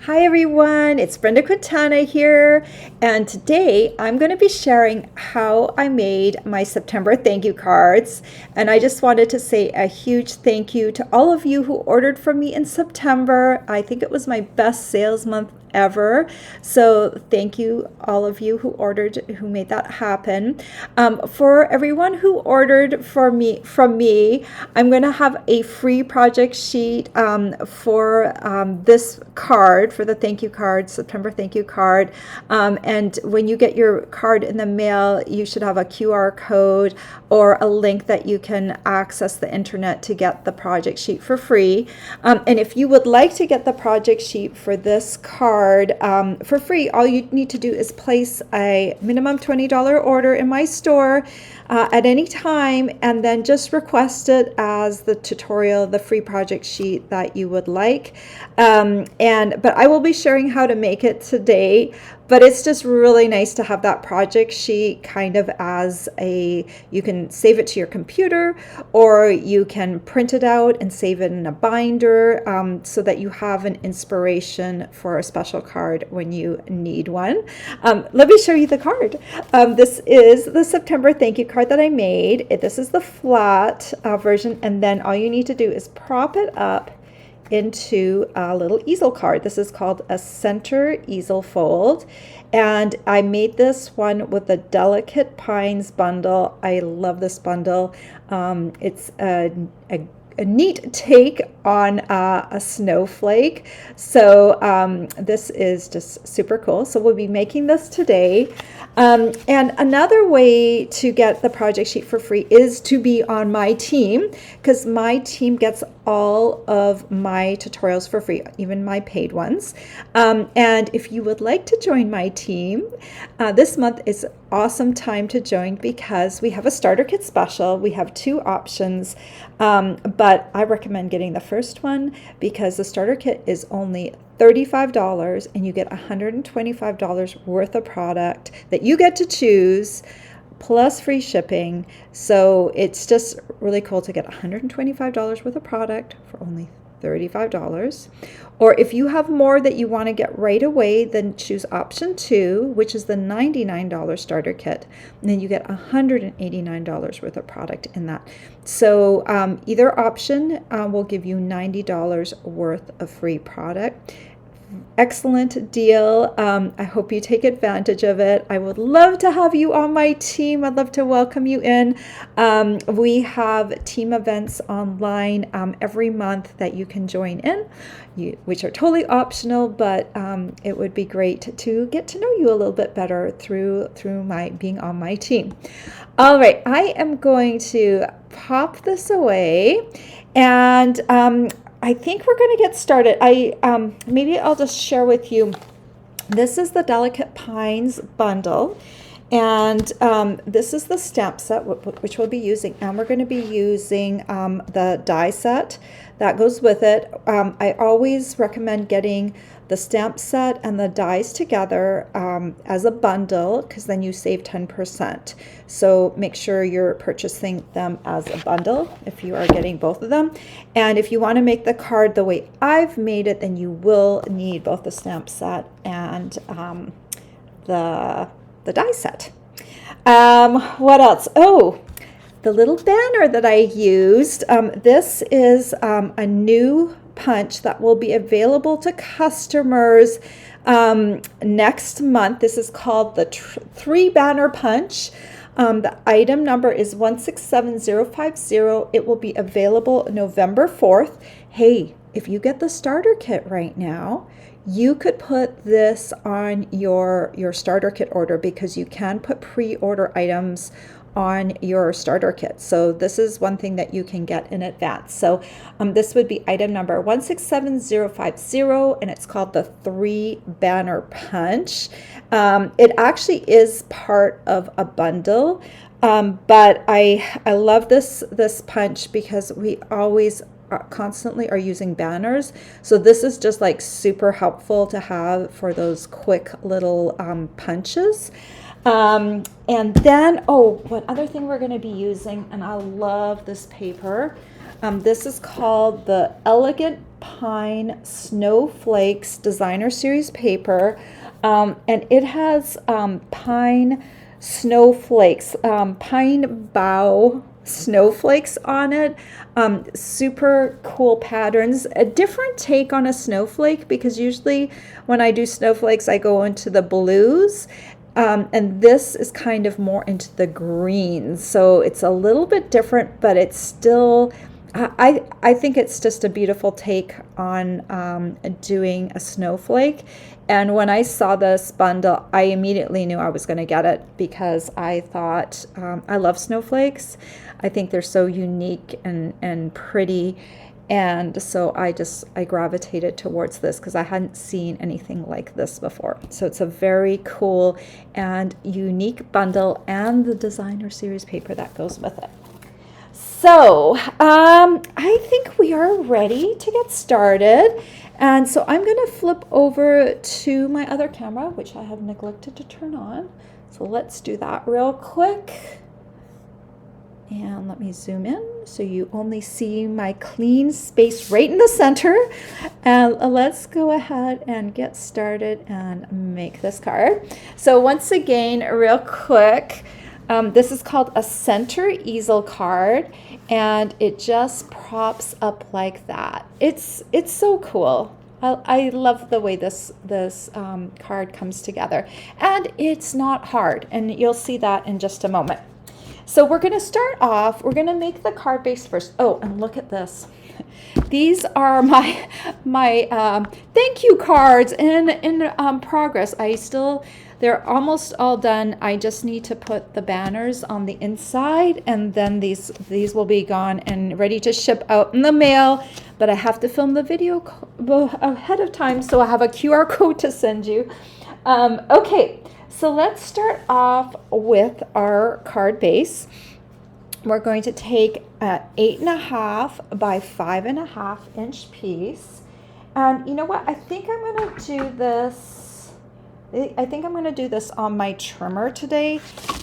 Hi everyone, it's Brenda Quintana here, and today I'm going to be sharing how I made my September thank you cards. And I just wanted to say a huge thank you to all of you who ordered from me in September. I think it was my best sales month ever. So thank you all of you who ordered, who made that happen. For everyone who ordered from me, I'm going to have a free project sheet for this card, for the thank you card, September thank you card. And when you get your card in the mail, you should have a QR code or a link that you can access the internet to get the project sheet for free. And if you would like to get the project sheet for this card for free, all you need to do is place a minimum $20 order in my store at any time, and then just request it as the tutorial, the free project sheet that you would like. But I will be sharing how to make it today. But it's just really nice to have that project sheet kind of as you can save it to your computer, or you can print it out and save it in a binder so that you have an inspiration for a special card when you need one. Let me show you the card. This is the September thank you card that I made. This is the flat version, and then all you need to do is prop it up into a little easel card. This is called a center easel fold, and I made this one with the Delicate Pines bundle. I love this bundle. It's a neat take on a snowflake. So this is just super cool. So we'll be making this today. And another way to get the project sheet for free is to be on my team, because my team gets all of my tutorials for free, even my paid ones. And if you would like to join my team, this month is an awesome time to join because we have a starter kit special. We have two options, but I recommend getting the first one because the starter kit is only $35 and you get $125 worth of product that you get to choose, plus free shipping. So it's just really cool to get $125 worth of product for only $35. Or if you have more that you want to get right away, then choose option 2, which is the $99 starter kit, and then you get $189 worth of product in that. So either option will give you $90 worth of free product. Excellent deal. I hope you take advantage of it. I would love to have you on my team. I'd love to welcome you in. We have team events online every month that you can join in, which are totally optional, but it would be great to get to know you a little bit better through my being on my team. All right, I am going to pop this away, and I think we're going to get started. Maybe I'll just share with you. This is the Delicate Pines bundle, and this is the stamp set which we'll be using, and we're going to be using the die set that goes with it. I always recommend getting the stamp set and the dies together as a bundle, because then you save 10%. So make sure you're purchasing them as a bundle if you are getting both of them. And if you want to make the card the way I've made it, then you will need both the stamp set and the die set. What else? Oh, the little banner that I used. This is a new punch that will be available to customers next month. This is called the 3 banner punch. The item number is 167050. It will be available November 4th. Hey, if you get the starter kit right now, you could put this on your starter kit order, because you can put pre-order items on your starter kit. So this is one thing that you can get in advance. So this would be item number 167050, and it's called the 3 banner punch. It actually is part of a bundle, but I love this punch because we always constantly are using banners. So this is just like super helpful to have for those quick little punches. And then, what other thing we're going to be using, and I love this paper. This is called the Elegant Pine Snowflakes Designer Series paper, and it has pine snowflakes, pine bough snowflakes on it. Super cool patterns, a different take on a snowflake, because usually when I do snowflakes I go into the blues, and this is kind of more into the greens, so it's a little bit different, but it's still, I think it's just a beautiful take on doing a snowflake. And when I saw this bundle, I immediately knew I was going to get it, because I thought, I love snowflakes. I think they're so unique and pretty. And so I gravitated towards this because I hadn't seen anything like this before. So it's a very cool and unique bundle, and the designer series paper that goes with it. So I think we are ready to get started. And so I'm going to flip over to my other camera, which I have neglected to turn on. So let's do that real quick. And let me zoom in so you only see my clean space right in the center. And let's go ahead and get started and make this card. So once again, real quick, this is called a center easel card, and it just props up like that. It's so cool. I love the way this card comes together, and it's not hard, and you'll see that in just a moment. So we're going to start off, we're going to make the card base first. Oh, and look at this. These are my thank you cards in progress. They're almost all done. I just need to put the banners on the inside, and then these will be gone and ready to ship out in the mail. But I have to film the video ahead of time, so I have a QR code to send you. Okay. So let's start off with our card base. We're going to take an 8.5 by 5.5 inch piece. And you know what? I think I'm going to do this. I think I'm going to do this on my trimmer today,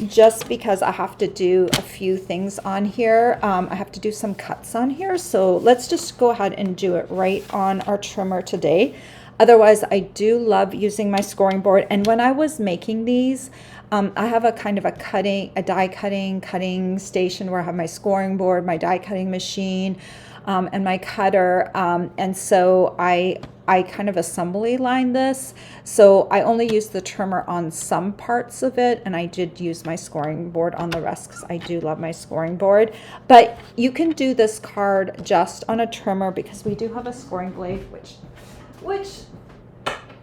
just because I have to do a few things on here. I have to do some cuts on here. So let's just go ahead and do it right on our trimmer today. Otherwise, I do love using my scoring board. And when I was making these, I have a kind of a die cutting station where I have my scoring board, my die cutting machine, and my cutter. And so I kind of assembly line this. So I only use the trimmer on some parts of it, and I did use my scoring board on the rest because I do love my scoring board. But you can do this card just on a trimmer, because we do have a scoring blade, which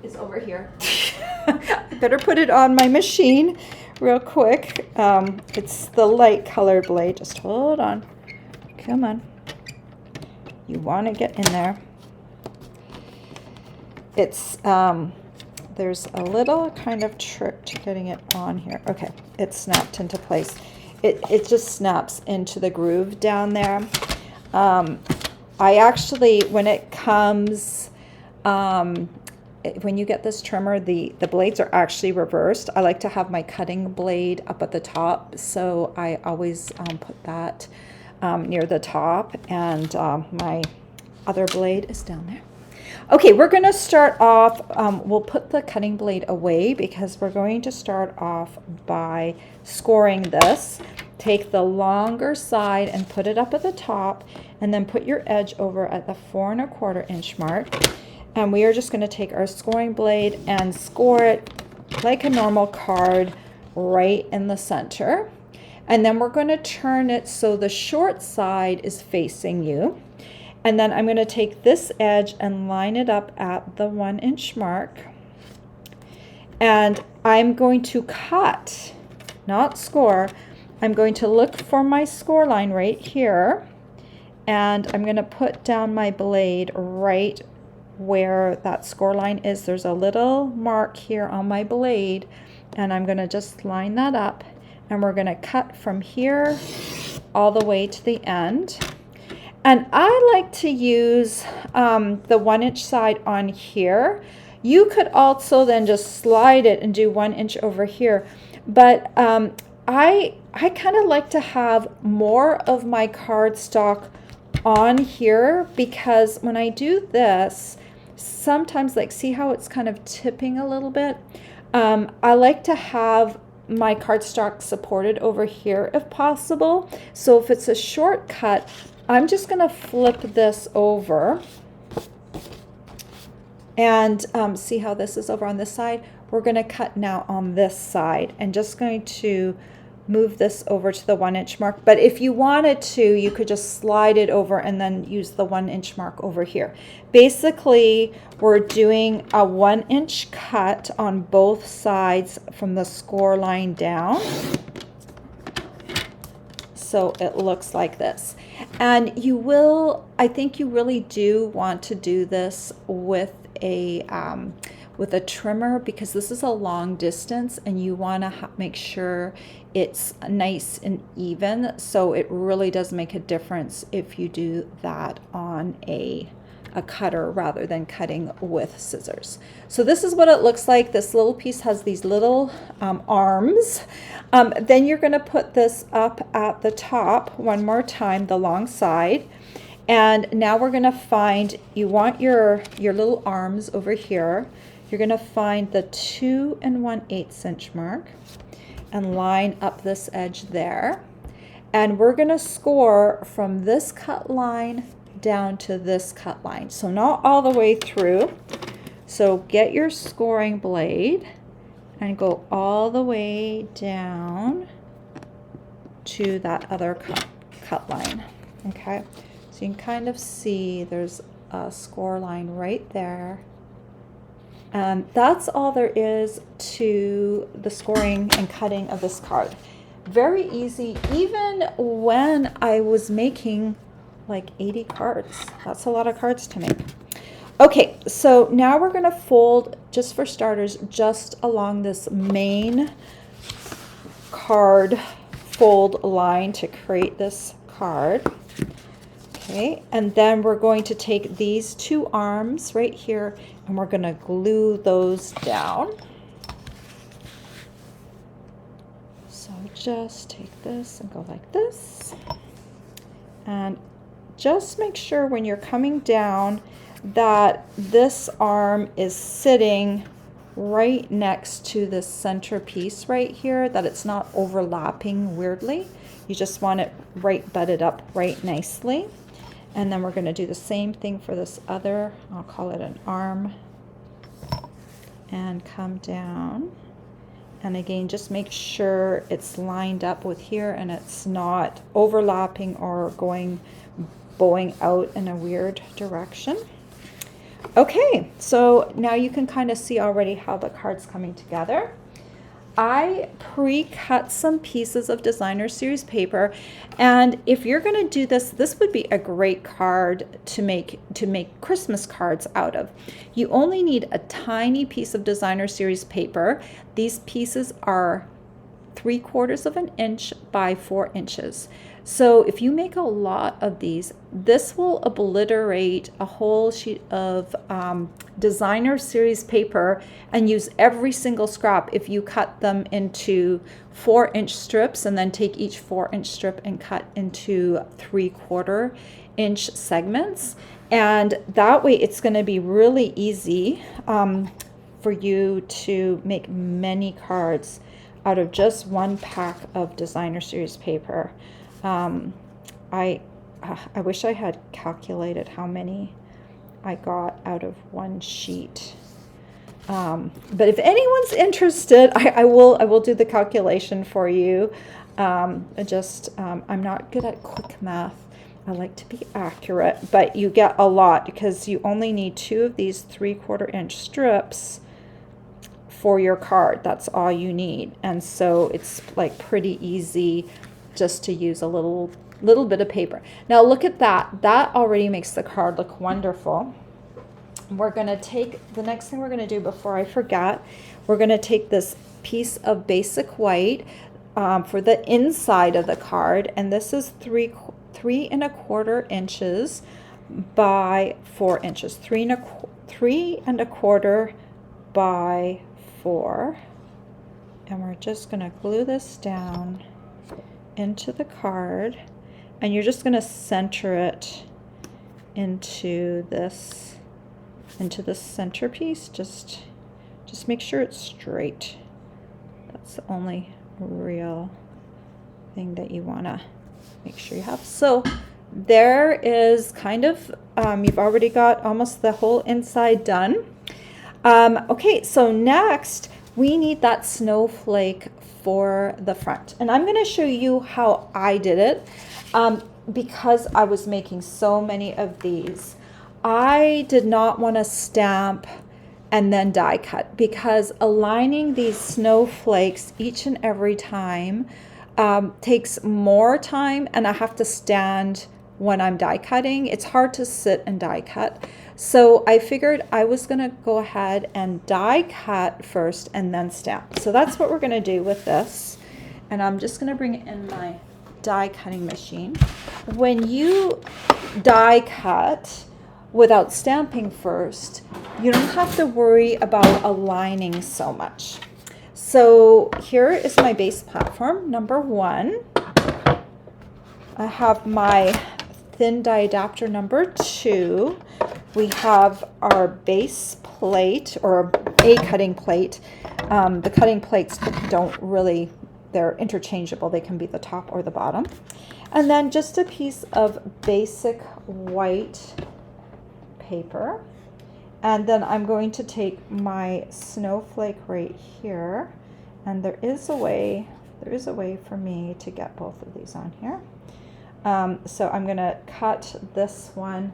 is over here. I better put it on my machine real quick. It's the light colored blade. Just hold on. Come on. You want to get in there. It's there's a little kind of trick to getting it on here. Okay, it's snapped into place. It just snaps into the groove down there. I actually, when it comes, when you get this trimmer, the blades are actually reversed. I like to have my cutting blade up at the top, so I always put that near the top, and my other blade is down there. Okay, we're going to start off, we'll put the cutting blade away because we're going to start off by scoring this. Take the longer side and put it up at the top, and then put your edge over at the 4 1/4 inch mark. And we are just going to take our scoring blade and score it like a normal card right in the center. And then we're going to turn it so the short side is facing you. And then I'm going to take this edge and line it up at the 1 inch mark. And I'm going to cut, not score. I'm going to look for my score line right here. And I'm going to put down my blade right where that score line is. There's a little mark here on my blade, and I'm going to just line that up, and we're going to cut from here all the way to the end. And I like to use the 1 inch side on here. You could also then just slide it and do 1 inch over here, but I kind of like to have more of my cardstock on here, because when I do this, sometimes, like, see how it's kind of tipping a little bit? I like to have my cardstock supported over here if possible. So if it's a shortcut, I'm just going to flip this over and see how this is over on this side. We're going to cut now on this side, and just going to move this over to the 1 inch mark. But if you wanted to, you could just slide it over and then use the 1 inch mark over here. Basically, we're doing a 1 inch cut on both sides from the score line down. So it looks like this. And you will, I think you really do want to do this with a trimmer, because this is a long distance and you want to make sure it's nice and even. So it really does make a difference if you do that on a cutter rather than cutting with scissors. So this is what it looks like. This little piece has these little arms. Then you're going to put this up at the top one more time, the long side. And now we're going to find, you want your little arms over here. You're going to find the 2 1/8 inch mark and line up this edge there. And we're going to score from this cut line down to this cut line. So not all the way through. So get your scoring blade and go all the way down to that other cut line. Okay, so you can kind of see there's a score line right there. And that's all there is to the scoring and cutting of this card. Very easy, even when I was making like 80 cards. That's a lot of cards to make. Okay, so now we're going to fold, just for starters, just along this main card fold line to create this card. Okay, and then we're going to take these 2 arms right here and we're going to glue those down. So just take this and go like this. And just make sure when you're coming down that this arm is sitting right next to this center piece right here, that it's not overlapping weirdly. You just want it right butted up right nicely. And then we're going to do the same thing for this other, I'll call it an arm, and come down. And again, just make sure it's lined up with here and it's not overlapping or bowing out in a weird direction. Okay, so now you can kind of see already how the card's coming together. I pre-cut some pieces of designer series paper, and if you're going to do this, this would be a great card to make Christmas cards out of. You only need a tiny piece of designer series paper. These pieces are 3/4 of an inch by 4 inches. So if you make a lot of these, this will obliterate a whole sheet of designer series paper and use every single scrap if you cut them into 4-inch strips and then take each 4-inch strip and cut into 3/4 inch segments. And that way it's going to be really easy for you to make many cards out of just one pack of designer series paper. I wish I had calculated how many I got out of one sheet. But if anyone's interested, I will do the calculation for you. I'm not good at quick math. I like to be accurate, but you get a lot because you only need 2 of these 3/4 inch strips for your card. That's all you need. And so it's like pretty easy just to use a little bit of paper. Now look at that. That already makes the card look wonderful. We're going to take, the next thing we're going to do before I forget, we're going to take this piece of basic white for the inside of the card, and this is 3 1/4 inches by 4 inches. 3 1/4 by 4. And we're just going to glue this down into the card, and you're just going to center it into this centerpiece. Just make sure it's straight. That's the only real thing that you want to make sure you have. So there is kind of, you've already got almost the whole inside done. Okay, so next we need that snowflake for the front. And I'm going to show you how I did it because I was making so many of these. I did not want to stamp and then die cut, because aligning these snowflakes each and every time takes more time, and I have to stand when I'm die cutting. It's hard to sit and die cut. So I figured I was gonna go ahead and die cut first and then stamp. So that's what we're gonna do with this. And I'm just gonna bring it in my die cutting machine. When you die cut without stamping first, you don't have to worry about aligning so much. So here is my base platform, number 1. I have my thin die adapter, number 2. We have our base plate, or a cutting plate. The cutting plates don't really, they're interchangeable. They can be the top or the bottom. And then just a piece of basic white paper. And then I'm going to take my snowflake right here, and there is a way for me to get both of these on here. So I'm going to cut this one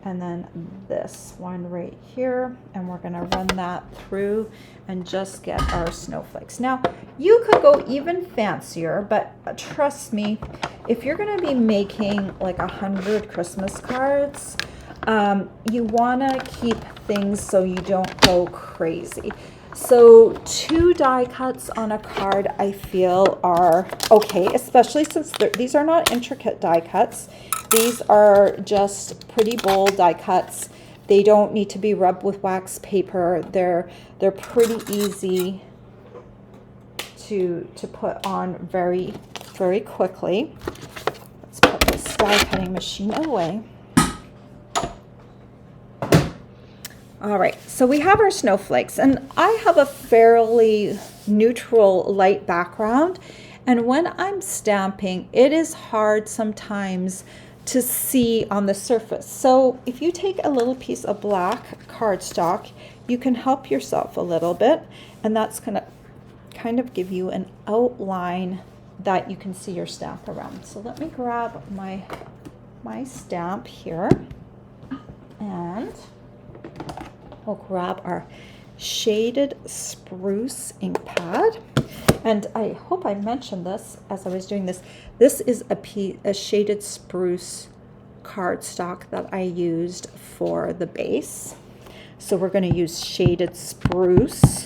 and then this one right here, and we're going to run that through and just get our snowflakes. Now, you could go even fancier, but trust me, if you're going to be making like 100 Christmas cards, you want to keep things so you don't go crazy. So 2 die cuts on a card, I feel, are okay, especially since these are not intricate die cuts. These are just pretty bold die cuts. They don't need to be rubbed with wax paper. They're pretty easy to put on very, very quickly. Let's put this die cutting machine away. All right, so we have our snowflakes, and I have a fairly neutral light background, and when I'm stamping, it is hard sometimes to see on the surface. So if you take a little piece of black cardstock, you can help yourself a little bit, and that's gonna kind of give you an outline that you can see your stamp around. So let me grab my stamp here, and we'll grab our shaded spruce ink pad. And I hope I mentioned this as I was doing this. This is a shaded spruce cardstock that I used for the base. So we're going to use shaded spruce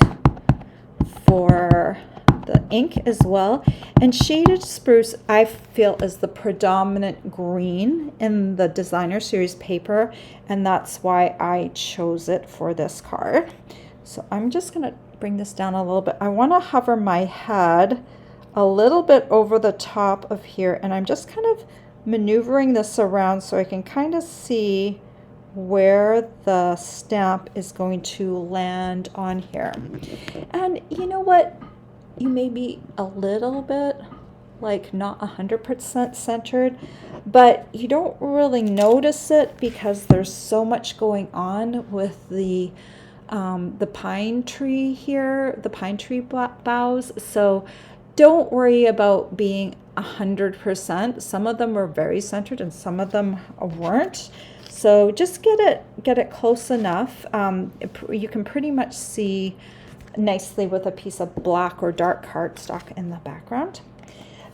for the ink as well. And shaded spruce, I feel, is the predominant green in the designer series paper, and that's why I chose it for this card. So I'm just going to bring this down a little bit. I want to hover my head a little bit over the top of here, and I'm just kind of maneuvering this around so I can kind of see where the stamp is going to land on here. And you know what? You may be a little bit like not 100% centered, but you don't really notice it because there's so much going on with the pine tree here, the pine tree boughs. So don't worry about being 100%. Some of them were very centered and some of them weren't. So just get it close enough. You can pretty much see nicely with a piece of black or dark cardstock in the background.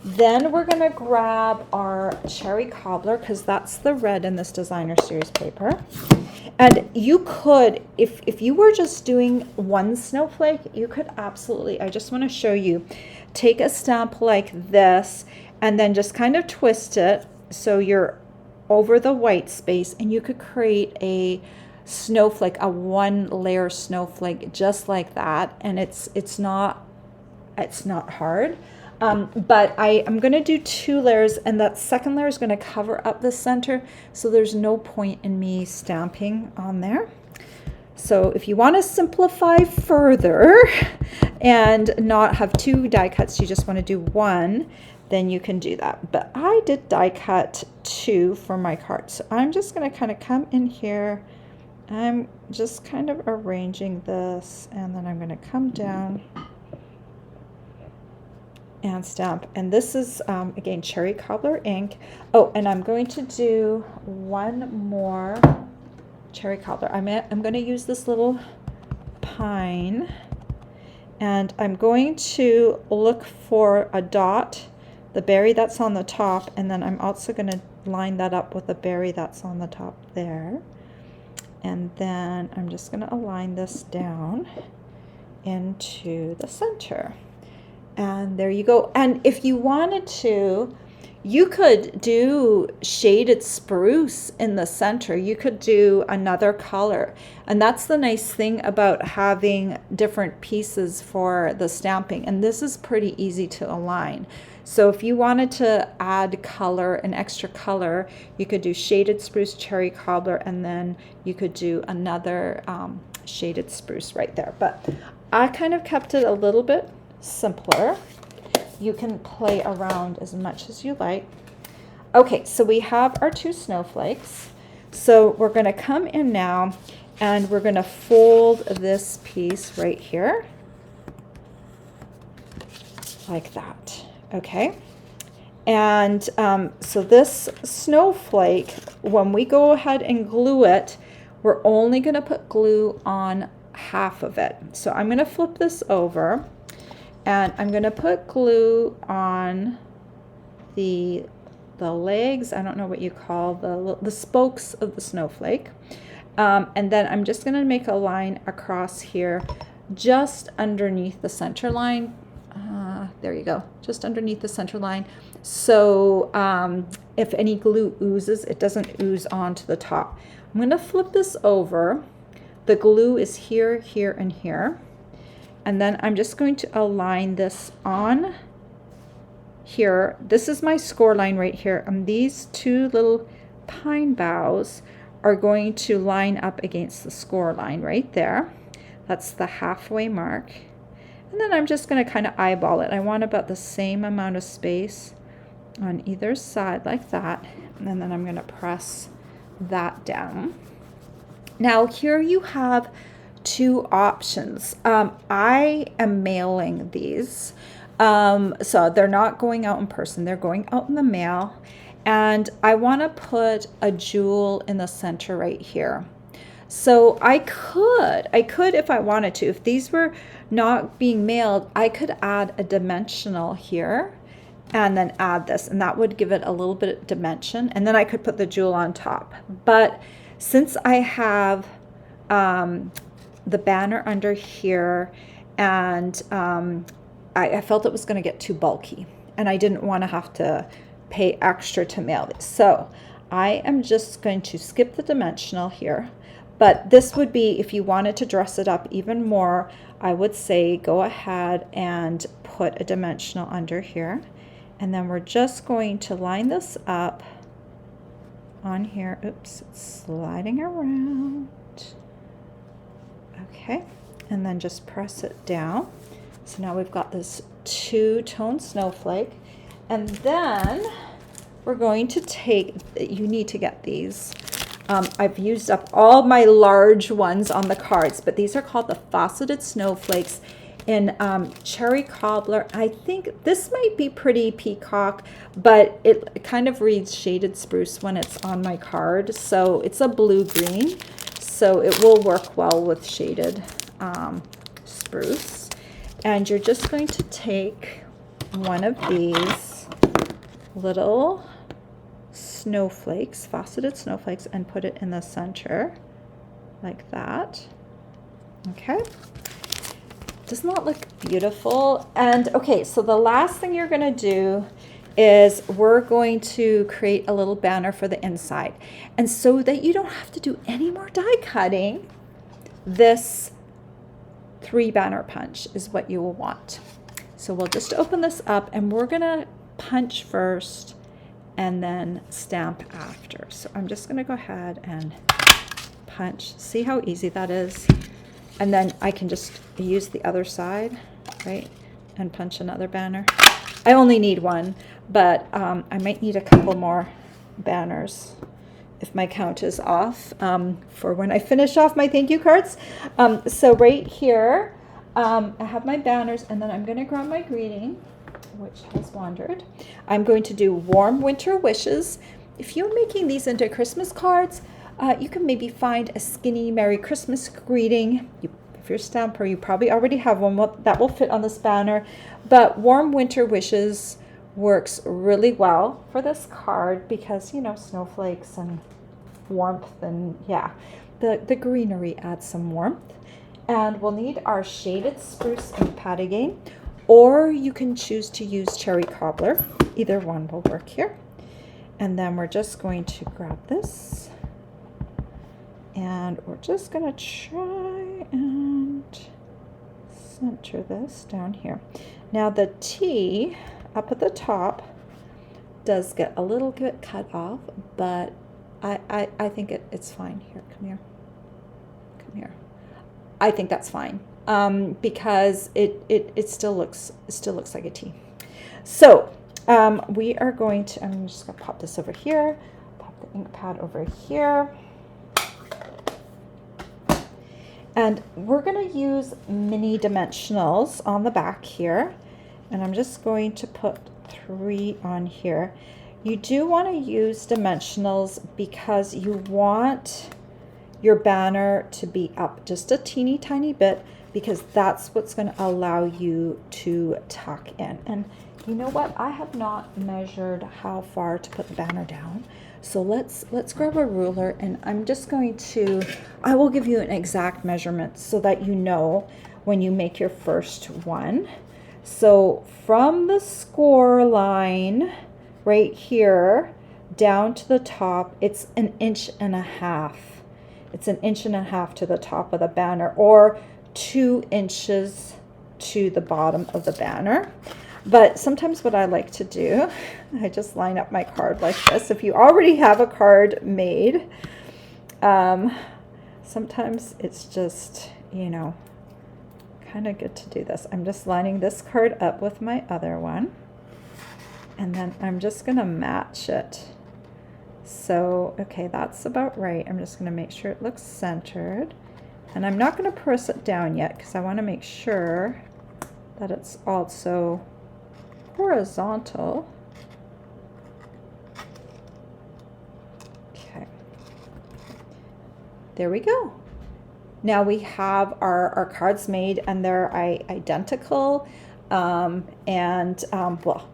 Then we're going to grab our cherry cobbler, because that's the red in this designer series paper. And you could, if you were just doing one snowflake, you could absolutely, I just want to show you, take a stamp like this and then just kind of twist it so you're over the white space, and you could create a snowflake, a 1-layer snowflake just like that. And it's not hard. But I'm going to do 2 layers, and that second layer is going to cover up the center, so there's no point in me stamping on there. So if you want to simplify further and not have 2 die cuts, you just want to do 1, then you can do that. But I did die cut 2 for my card. So I'm just going to kind of come in here. I'm just kind of arranging this, and then I'm going to come down and stamp. And this is, again, cherry cobbler ink. Oh, and I'm going to do 1 more cherry cobbler. I'm going to use this little pine, and I'm going to look for a dot, the berry that's on the top, and then I'm also going to line that up with the berry that's on the top there. And then I'm just going to align this down into the center. And there you go. And if you wanted to, you could do shaded spruce in the center. You could do another color. And that's the nice thing about having different pieces for the stamping. And this is pretty easy to align. So if you wanted to add color, an extra color, you could do shaded spruce, cherry cobbler, and then you could do another shaded spruce right there. But I kind of kept it a little bit simpler. You can play around as much as you like. Okay, so we have our 2 snowflakes. So we're going to come in now, and we're going to fold this piece right here like that. Okay, and so this snowflake, when we go ahead and glue it, we're only going to put glue on half of it. So I'm going to flip this over, and I'm going to put glue on the legs, I don't know what you call the spokes of the snowflake, and then I'm just going to make a line across here just underneath the center line. There you go, just underneath the center line. So if any glue oozes, it doesn't ooze onto the top. I'm going to flip this over. The glue is here, here, and here. And then I'm just going to align this on here. This is my score line right here. And these 2 little pine boughs are going to line up against the score line right there. That's the halfway mark. And then I'm just going to kind of eyeball it. I want about the same amount of space on either side like that. And then I'm going to press that down. Now here you have 2 options. I am mailing these. So they're not going out in person. They're going out in the mail. And I want to put a jewel in the center right here. So I could if I wanted to. If these were not being mailed, I could add a dimensional here and then add this, and that would give it a little bit of dimension, and then I could put the jewel on top. But since I have the banner under here, and I felt it was going to get too bulky, and I didn't want to have to pay extra to mail these. So I am just going to skip the dimensional here. But this would be, if you wanted to dress it up even more, I would say go ahead and put a dimensional under here. And then we're just going to line this up on here. Oops, it's sliding around. Okay, and then just press it down. So now we've got this 2-tone snowflake. And then we're going to take, you need to get these. I've used up all my large ones on the cards, but these are called the faceted snowflakes in cherry cobbler. I think this might be pretty peacock, but it kind of reads shaded spruce when it's on my card. So it's a blue-green, so it will work well with shaded spruce. And you're just going to take one of these little snowflakes, faceted snowflakes, and put it in the center like that. Okay, doesn't that look beautiful? And okay, so the last thing you're going to do is we're going to create a little banner for the inside. And so that you don't have to do any more die cutting, this 3 banner punch is what you will want. So we'll just open this up and we're gonna punch first and then stamp after. So I'm just gonna go ahead and punch. See how easy that is? And then I can just use the other side, right? And punch another banner. I only need one, but I might need a couple more banners if my count is off for when I finish off my thank you cards. So right here, I have my banners, and then I'm going to grab my greeting, which has wandered. I'm going to do warm winter wishes. If you're making these into Christmas cards, you can maybe find a skinny Merry Christmas greeting. If you're a stamper, you probably already have one that will fit on this banner. But warm winter wishes works really well for this card because, you know, snowflakes and warmth, and yeah, the greenery adds some warmth. And we'll need our shaded spruce ink pad again, or you can choose to use cherry cobbler. Either one will work here. And then we're just going to grab this, and we're just going to try and center this down here. Now the T up at the top does get a little bit cut off, but I think it's fine. Here, come here. Come here. I think that's fine because it still looks like a T. So we are going to, I'm just going to pop this over here, pop the ink pad over here. And we're going to use mini dimensionals on the back here. And I'm just going to put 3 on here. You do want to use dimensionals because you want your banner to be up just a teeny tiny bit, because that's what's going to allow you to tuck in. And you know what? I have not measured how far to put the banner down. So let's grab a ruler, and I'm just going to, I will give you an exact measurement so that you know when you make your first one. So from the score line right here down to the top, it's 1.5 inches. It's 1.5 inches to the top of the banner, or 2 inches to the bottom of the banner. But sometimes what I like to do, I just line up my card like this. If you already have a card made, sometimes it's just, you know, kind of good to do this. I'm just lining this card up with my other one, and then I'm just going to match it. So, okay, that's about right. I'm just going to make sure it looks centered. And I'm not going to press it down yet because I want to make sure that it's also horizontal. Okay. There we go. Now we have our cards made, and they're identical, well,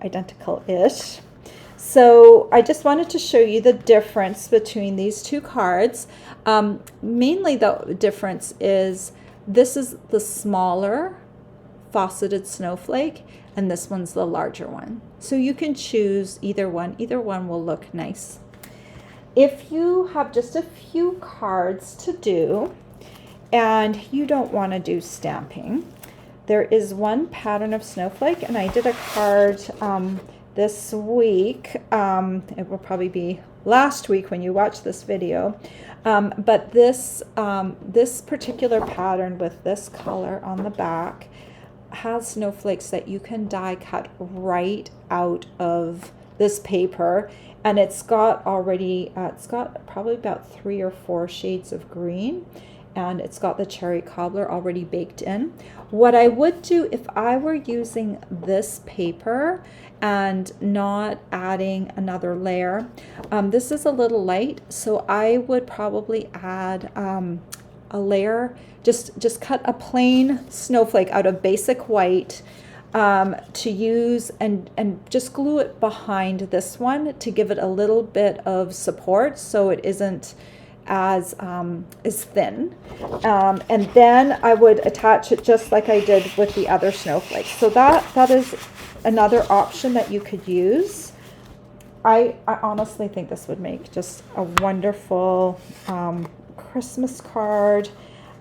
identical-ish. So I just wanted to show you the difference between these two cards. Mainly the difference is this is the smaller faceted snowflake, and this one's the larger one. So you can choose either one. Either one will look nice. If you have just a few cards to do and you don't want to do stamping, there is one pattern of snowflake, and I did a card this week. It will probably be last week when you watch this video. But this particular pattern with this color on the back has snowflakes that you can die cut right out of this paper, and it's got already it's got probably about 3 or 4 shades of green, and it's got the cherry cobbler already baked in. What I would do if I were using this paper and not adding another layer, this is a little light, so I would probably add a layer, just cut a plain snowflake out of basic white to use, and just glue it behind this one to give it a little bit of support so it isn't as thin, and then I would attach it just like I did with the other snowflakes. So that is another option that you could use. I honestly think this would make just a wonderful Christmas card,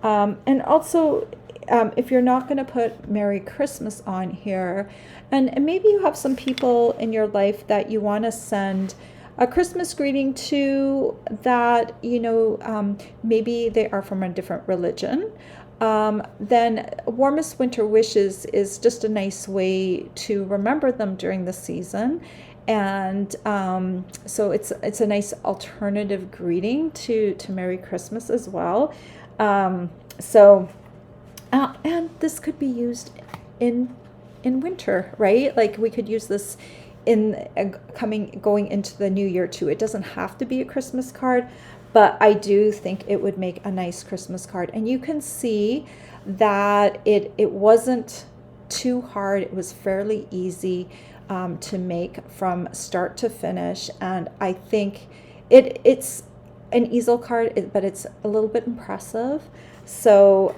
and also if you're not going to put Merry Christmas on here, and maybe you have some people in your life that you want to send a Christmas greeting to that, maybe they are from a different religion, then Warmest Winter Wishes is just a nice way to remember them during the season. And so it's a nice alternative greeting to Merry Christmas as well. So and this could be used in winter, right? Like we could use this in going into the new year too. It doesn't have to be a Christmas card, but I do think it would make a nice Christmas card. And you can see that it wasn't too hard. It was fairly easy to make from start to finish. And I think it's an easel card, but it's a little bit impressive. So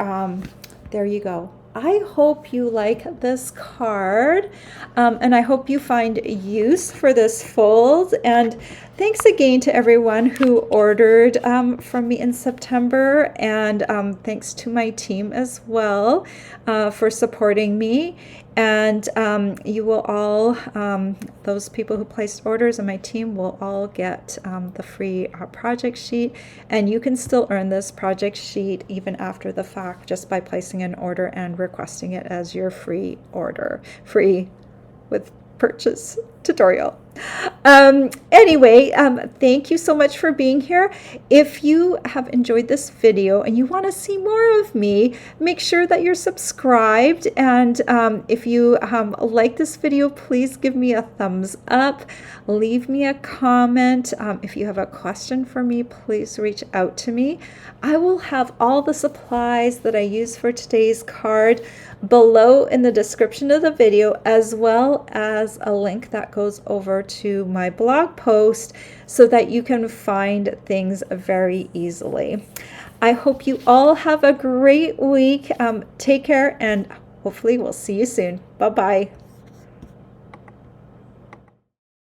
there you go. I hope you like this card, and I hope you find use for this fold. And thanks again to everyone who ordered from me in September, and thanks to my team as well for supporting me. And you will all, those people who placed orders and my team will all get the free project sheet. And you can still earn this project sheet even after the fact just by placing an order and requesting it as your free order, free with purchase tutorial. Anyway, thank you so much for being here. If you have enjoyed this video and you want to see more of me, make sure that you're subscribed. And if you like this video, please give me a thumbs up. Leave me a comment. If you have a question for me, please reach out to me. I will have all the supplies that I use for today's card below in the description of the video, as well as a link that goes over to my blog post so that you can find things very easily. I hope you all have a great week. Take care, and hopefully we'll see you soon. Bye-bye.